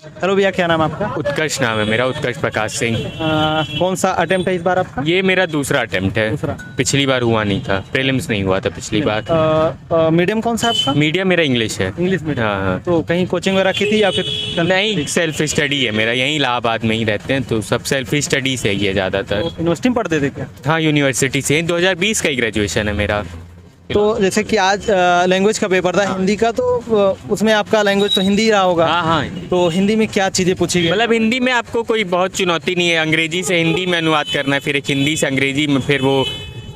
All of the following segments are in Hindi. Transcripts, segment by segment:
हेलो भैया, क्या नाम है आपका? उत्कर्ष नाम है मेरा, उत्कर्ष प्रकाश सिंह। कौन सा अटेम्प्ट है इस बार आपका? ये मेरा दूसरा अटेम्प्ट है। दूसरा। पिछली बार हुआ नहीं था, प्रीलिम्स नहीं हुआ था पिछली बार। मीडियम कौन सा आपका? मीडिया मेरा इंग्लिश है। English medium. हाँ हाँ। तो कहीं कोचिंग वगैरह की थी या फिर नहीं, सेल्फ स्टडी है मेरा, यहीं इलाहाबाद में ही रहते हैं तो सब सेल्फ स्टडी से ही है ज़्यादातर। यूनिवर्सिटी में पढ़ते थे क्या? हाँ, यूनिवर्सिटी से 2020 का ही ग्रेजुएशन है मेरा। तो जैसे कि आज लैंग्वेज का पेपर था हिंदी का, तो उसमें आपका लैंग्वेज तो हिंदी ही रहा होगा। हाँ हाँ। तो हिंदी में क्या चीज़ें पूछी गई? मतलब हिंदी में आपको कोई बहुत चुनौती नहीं है, अंग्रेजी से हिंदी में अनुवाद करना है, फिर एक हिंदी से अंग्रेजी में, फिर वो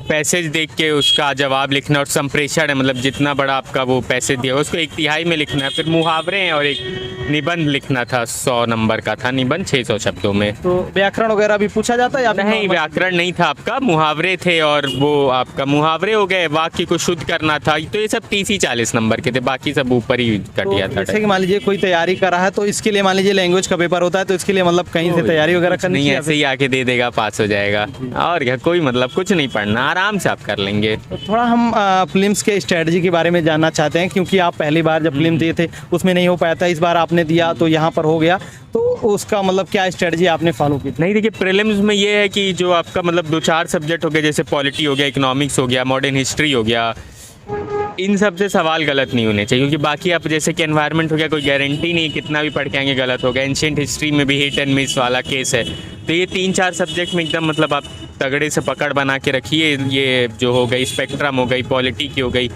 पैसेज देख के उसका जवाब लिखना, और संप्रेषण है मतलब जितना बड़ा आपका वो पैसेज दिया उसको एक तिहाई में लिखना है, फिर मुहावरे हैं और एक निबंध लिखना था, 100 नंबर का था निबंध 600 शब्दों में। तो व्याकरण वगैरह भी पूछा जाता है या फिर नहीं, normal? व्याकरण नहीं था आपका, मुहावरे थे, और वो आपका मुहावरे हो गए, वाक्य को शुद्ध करना था, तो ये सब 30-40 नंबर के थे, बाकी सब ऊपर ही कट तो गया था। जैसे कि मान लीजिए कोई तैयारी कर रहा है तो इसके लिए मान लीजिए लैंग्वेज का पेपर होता है, तो इसके लिए मतलब कहीं से तैयारी वगैरह करनी नहीं, चाहिए? ऐसे ही आके दे देगा, पास हो जाएगा। और क्या, कोई मतलब कुछ नहीं पढ़ना, आराम से आप कर लेंगे। तो थोड़ा हम फिल्म्स के स्ट्रेटजी के बारे में जानना चाहते हैं, क्योंकि आप पहली बार जब फिल्म दिए थे उसमें नहीं हो पाया था, इस बार आपने दिया तो यहाँ पर हो गया, तो उसका मतलब क्या स्ट्रेटजी आपने फॉलो की? नहीं, देखिए प्रीलिम्स में ये है कि जो आपका मतलब 2-4 सब्जेक्ट हो गए, जैसे पॉलिटी हो गया, इकोनॉमिक्स हो गया, मॉडर्न हिस्ट्री हो गया, इन सब से सवाल गलत नहीं होने चाहिए, क्योंकि बाकी आप जैसे कि एनवायरनमेंट हो गया, कोई गारंटी नहीं, कितना भी पढ़ के आएंगे गलत होगा। एंशिएंट हिस्ट्री में भी हिट एंड मिस वाला केस है, तो ये 3-4 सब्जेक्ट में एकदम मतलब आप तगड़े से पकड़ बना के रखिए। ये जो हो गई स्पेक्ट्रम हो गई, पॉलिटी की हो गई,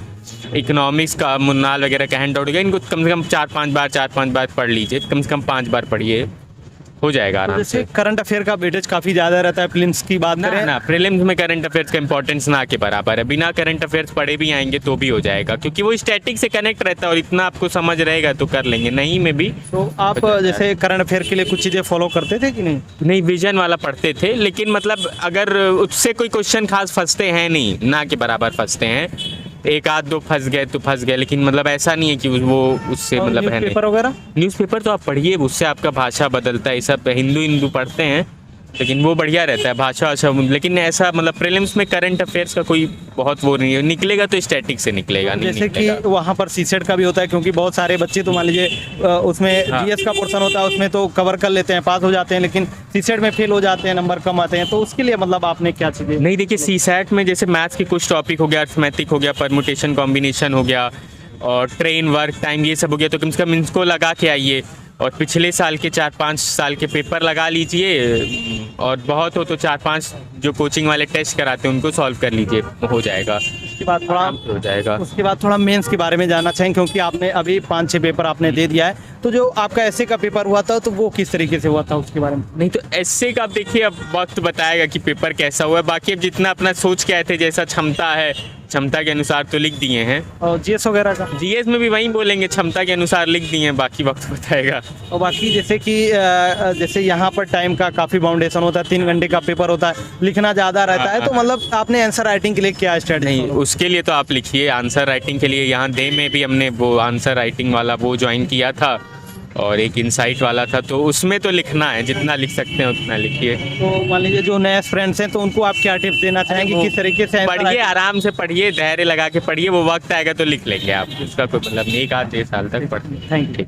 इकोनॉमिक्स का मुन्नाल वगैरह का हैंड आउट हो गया, इनको कम से कम 4-5 बार पढ़ लीजिए, कम से कम 5 बार पढ़िए, हो जाएगा आराम जैसे से। करंट अफेयर का वेटेज काफ़ी ज़्यादा रहता है, फिल्म्स की बात ना करें ना, प्रीलिम्स में करंट अफेयर्स का इंपॉर्टेंस ना के बराबर है, बिना करंट अफेयर्स पढ़े भी आएंगे तो भी हो जाएगा, क्योंकि वो स्टैटिक से कनेक्ट रहता है और इतना आपको समझ रहेगा तो कर लेंगे, नहीं में भी। तो आप जैसे करंट अफेयर के लिए कुछ चीज़ें फॉलो करते थे कि नहीं? नहीं, विजन वाला पढ़ते थे, लेकिन मतलब अगर उससे कोई क्वेश्चन खास फंसते हैं नहीं, ना के बराबर फंसते हैं, एक आध दो फंस गए तो फंस गए, लेकिन मतलब ऐसा नहीं है कि वो उससे और मतलब है नहीं। पेपर वगैरह? न्यूज़पेपर तो आप पढ़िए, उससे आपका भाषा बदलता है, सब हिंदू पढ़ते हैं, लेकिन वो बढ़िया रहता है भाषा अच्छा, लेकिन ऐसा मतलब प्रीलिम्स में करंट अफेयर्स का कोई बहुत वो नहीं है, निकलेगा तो स्टैटिक से निकलेगा, नहीं जैसे कि निकलेगा। वहाँ पर सीसेट का भी होता है, क्योंकि बहुत सारे बच्चे तो मान लीजिए उसमें हाँ। जीएस का पोर्शन होता है, उसमें तो कवर कर लेते हैं, पास हो जाते हैं, लेकिन सीसेट में फेल हो जाते हैं, नंबर कम आते हैं, तो उसके लिए मतलब आपने क्या चीज़ें? नहीं, देखिए सीसैट में जैसे मैथ्स के कुछ टॉपिक हो गया, अर्थमेटिक हो गया, परमुटेशन कॉम्बिनेशन हो गया, और ट्रेन वर्क टाइम, ये सब हो गया, तो कम से कम इनको लगा के आइए, और पिछले साल के 4-5 साल के पेपर लगा लीजिए, और बहुत हो तो 4-5 जो कोचिंग वाले टेस्ट कराते हैं उनको सॉल्व कर लीजिए, हो जाएगा, उसके बाद थोड़ा आराम से हो जाएगा। उसके बाद थोड़ा मेंस के बारे में जानना चाहें, क्योंकि आपने अभी 5-6 पेपर आपने दे दिया है, तो जो आपका ऐसे का पेपर हुआ था तो वो किस तरीके से हुआ था, उसके बारे में? नहीं, तो ऐसे का आप देखिए, अब वक्त बताएगा कि पेपर कैसा हुआ है, बाकी अब जितना अपना सोच के आए थे, जैसा क्षमता है, क्षमता के अनुसार तो लिख दिए हैं। और जीएस वगैरह का? जीएस में भी वही बोलेंगे, क्षमता के अनुसार लिख दिए हैं, बाकी वक्त बताएगा। और बाकी जैसे कि जैसे यहाँ पर टाइम का काफ़ी बाउंडेशन होता है, 3 घंटे का पेपर होता है, लिखना ज़्यादा रहता है, तो मतलब आपने आंसर राइटिंग के लिए क्या स्ट्रेटजी? नहीं, उसके लिए तो आप लिखिए, आंसर राइटिंग के लिए यहाँ दे में भी हमने वो आंसर राइटिंग वाला वो ज्वाइन किया था, और एक इनसाइट वाला था, तो उसमें तो लिखना है, जितना लिख सकते हैं उतना लिखिए। तो मान लीजिए जो नए फ्रेंड्स हैं तो उनको आप क्या टिप्स देना चाहेंगे, किस तरीके से पढ़िए, आराम से पढ़िए, धैर्य लगा के पढ़िए, वो वक्त आएगा तो लिख लेंगे आप, उसका कोई मतलब नहीं, 1-8 साल तक पढ़िए। Thank you.